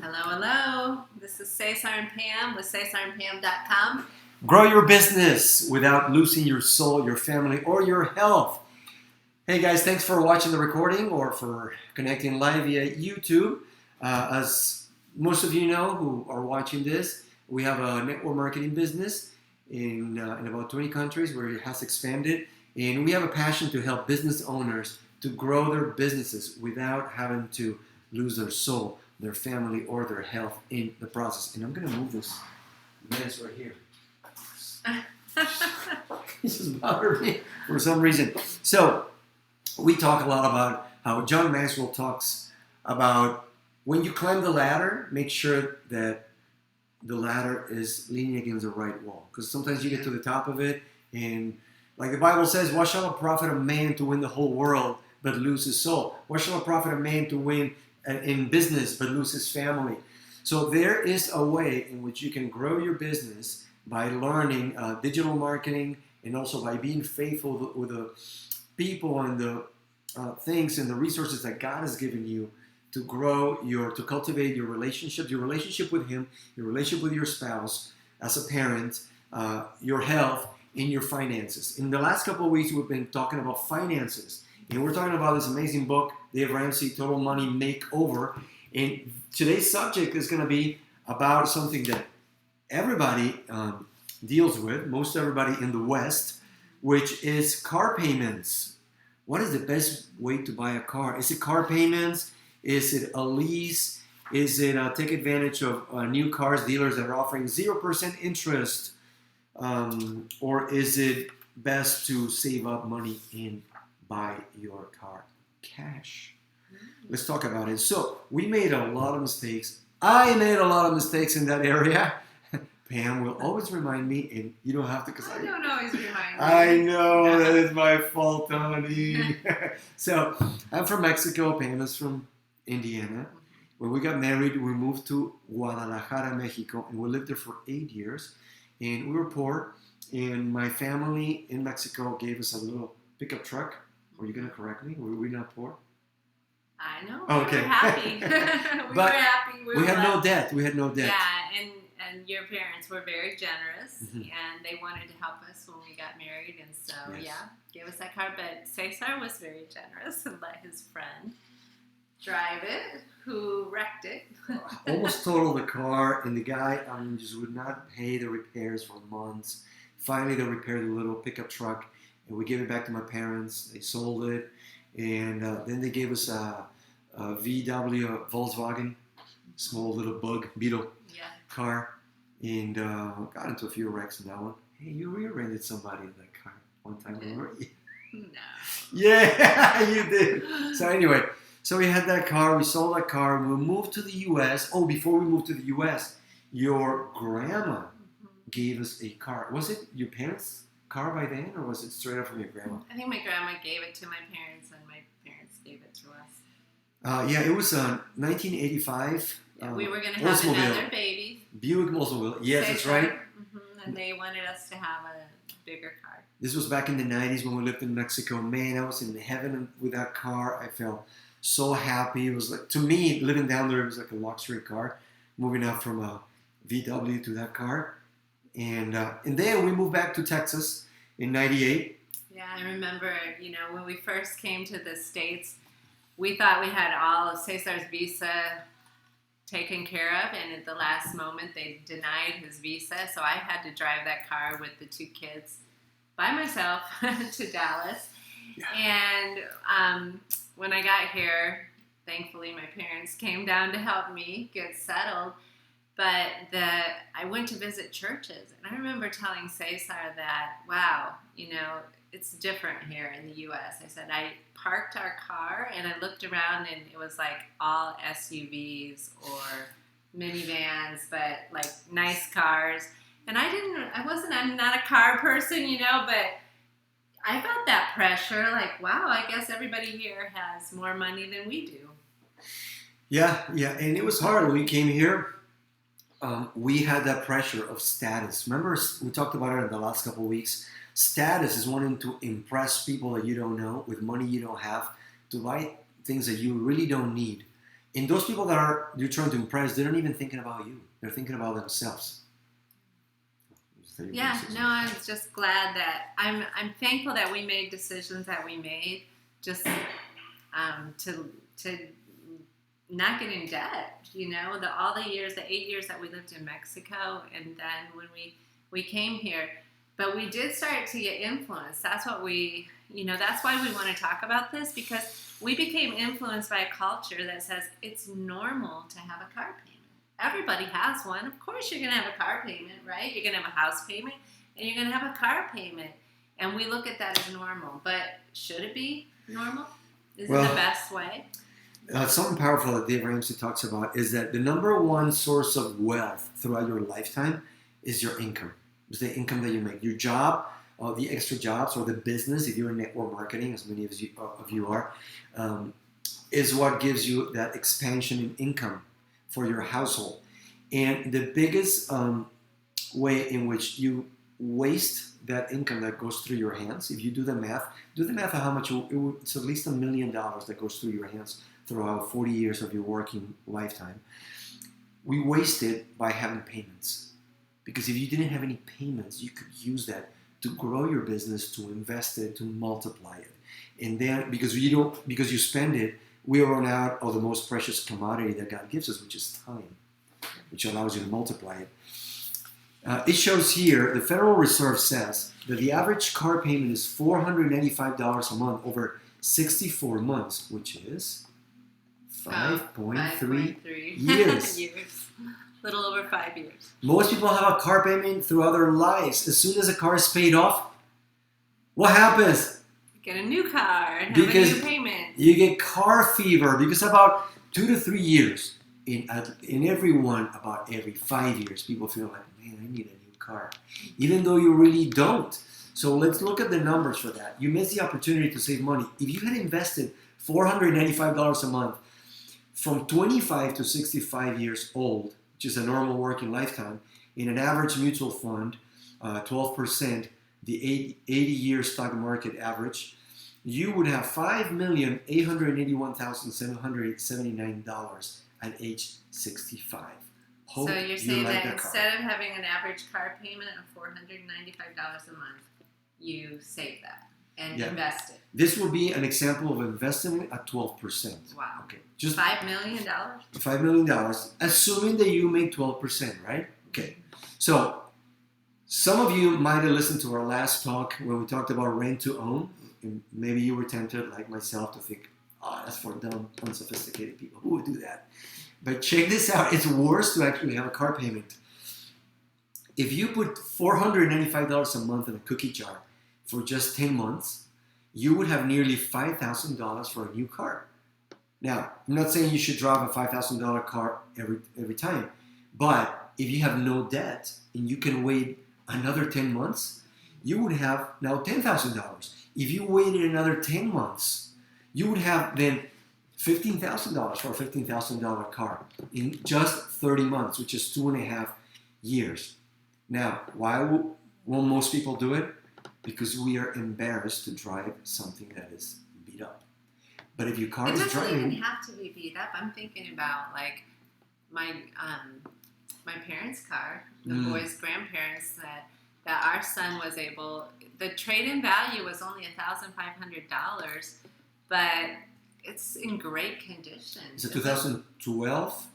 Hello. This is Cesar and Pam with cesarandpam.com. Grow your business without losing your soul, your family, or your health. Hey guys, thanks for watching the recording or for connecting live via YouTube. As most of you know who are watching this, we have a network marketing business in about 20 countries where it has expanded. And we have a passion to help business owners to grow their businesses without having to lose their soul, their family, or their health in the process. And I'm going to move this mess right here. This just bothered me for some reason. So we talk a lot about how John Maxwell talks about when you climb the ladder, make sure that the ladder is leaning against the right wall. Because sometimes you get to the top of it and like the Bible says, what shall it profit a man to win the whole world but lose his soul? What shall it profit a man to win in business but lose his family? So there is a way in which you can grow your business by learning digital marketing and also by being faithful with the people and the things and the resources that God has given you to grow to cultivate your relationship with Him, your relationship with your spouse as a parent, your health, in your finances. In the last couple of weeks, we've been talking about finances. And we're talking about this amazing book, Dave Ramsey, Total Money Makeover. And today's subject is going to be about something that everybody deals with, most everybody in the West, which is car payments. What is the best way to buy a car? Is it car payments? Is it a lease? Is it take advantage of new cars dealers that are offering 0% interest? Or is it best to save up money and buy your car cash? Let's talk about it. So we made a lot of mistakes. I made a lot of mistakes in that area. Pam will always remind me, and you don't have to because I don't always remind me. I know that is my fault, honey. So I'm from Mexico. Pam is from Indiana. When we got married, we moved to Guadalajara, Mexico, and we lived there for 8 years. And we were poor, and my family in Mexico gave us a little pickup truck. Were you going to correct me? Were we not poor? I know. Okay. We were happy. We were happy. We had no debt. Yeah, and your parents were very generous, and they wanted to help us when we got married, and so, gave us that car. But Cesar was very generous and let his friend drive it, who wrecked it. Almost totaled the car, and the guy just would not pay the repairs for months. Finally, they repaired the little pickup truck, and we gave it back to my parents. They sold it, and then they gave us a VW Volkswagen, small little Beetle car, and got into a few wrecks in that one. Hey, you rear-ended somebody in that car one time, remember? No. Yeah, you did. So anyway. So we had that car, we sold that car, we moved to the U.S. Oh, before we moved to the U.S., your grandma gave us a car. Was it your parents' car by then, or was it straight up from your grandma? I think my grandma gave it to my parents, and my parents gave it to us. Yeah, it was 1985. We were going to have another baby. Buick Oldsmobile. Yes, that's right. And they wanted us to have a bigger car. This was back in the 90s when we lived in Mexico. Man, I was in heaven with that car. I felt so happy. It was like, to me, living down there, it was like a luxury car, moving up from a VW to that car. And then we moved back to Texas in 98. Yeah, I remember, when we first came to the States, we thought we had all of Cesar's visa taken care of, and at the last moment, they denied his visa, so I had to drive that car with the 2 kids by myself to Dallas. Yeah. And when I got here, thankfully my parents came down to help me get settled. But I went to visit churches, and I remember telling Cesar that, wow, it's different here in the U.S. I said, I parked our car, and I looked around, and it was like all SUVs or minivans, but like nice cars. And I'm not a car person, but I felt that pressure, like, wow, I guess everybody here has more money than we do. Yeah, and it was hard when we came here. We had that pressure of status. Remember, we talked about it in the last couple of weeks. Status is wanting to impress people that you don't know with money you don't have, to buy things that you really don't need. And those people that you're trying to impress, they're not even thinking about you. They're thinking about themselves. Yeah, no, I'm just glad that I'm thankful that we made decisions that we made just to not get in debt. All the 8 years that we lived in Mexico, and then when we came here, but we did start to get influenced. That's what that's why we want to talk about this, because we became influenced by a culture that says it's normal to have a car payment. Everybody has one. Of course you're going to have a car payment, right? You're going to have a house payment, and you're going to have a car payment. And we look at that as normal. But should it be normal? Is it the best way? Something powerful that Dave Ramsey talks about is that the number one source of wealth throughout your lifetime is your income. It's the income that you make. Your job, the extra jobs, or the business, if you're in network marketing, as many of you are, is what gives you that expansion in income for your household. And the biggest way in which you waste that income that goes through your hands, if you do the math of how much it's at least $1 million that goes through your hands throughout 40 years of your working lifetime. We waste it by having payments. Because if you didn't have any payments, you could use that to grow your business, to invest it, to multiply it. And then because you spend it, we run out of the most precious commodity that God gives us, which is time, which allows you to multiply it. It shows here, the Federal Reserve says that the average car payment is $495 a month over 64 months, which is 5.3 years. Little over 5 years. Most people have a car payment throughout their lives. As soon as a car is paid off, what happens? Get a new car and have a new payment. You get car fever because about 2 to 3 years, in everyone, about every 5 years, people feel like, man, I need a new car, even though you really don't. So let's look at the numbers for that. You missed the opportunity to save money. If you had invested $495 a month from 25 to 65 years old, which is a normal working lifetime, in an average mutual fund, 12%, the 80-year stock market average, you would have $5,881,779 at age 65. So you're saying that instead of having an average car payment of $495 a month, you save that and invest it. This will be an example of investing at 12%. Wow. Okay. Just $5 million? $5 million, assuming that you make 12%, right? Okay. So some of you might have listened to our last talk when we talked about rent to own. And maybe you were tempted, like myself, to think, oh, that's for dumb, unsophisticated people. Who would do that? But check this out. It's worse to actually have a car payment. If you put $495 a month in a cookie jar for just 10 months, you would have nearly $5,000 for a new car. Now, I'm not saying you should drive a $5,000 car every time, but if you have no debt and you can wait another 10 months, you would have now $10,000. If you waited another 10 months, you would have then $15,000 for a $15,000 car in just 30 months, which is 2.5 years. Now, why won't most people do it? Because we are embarrassed to drive something that is beat up. But if your car is driving, it doesn't even have to be beat up. I'm thinking about like my parents' car, the boys' grandparents, that our son was able. The trade-in value was only $1,500, but it's in great condition. It's a 2012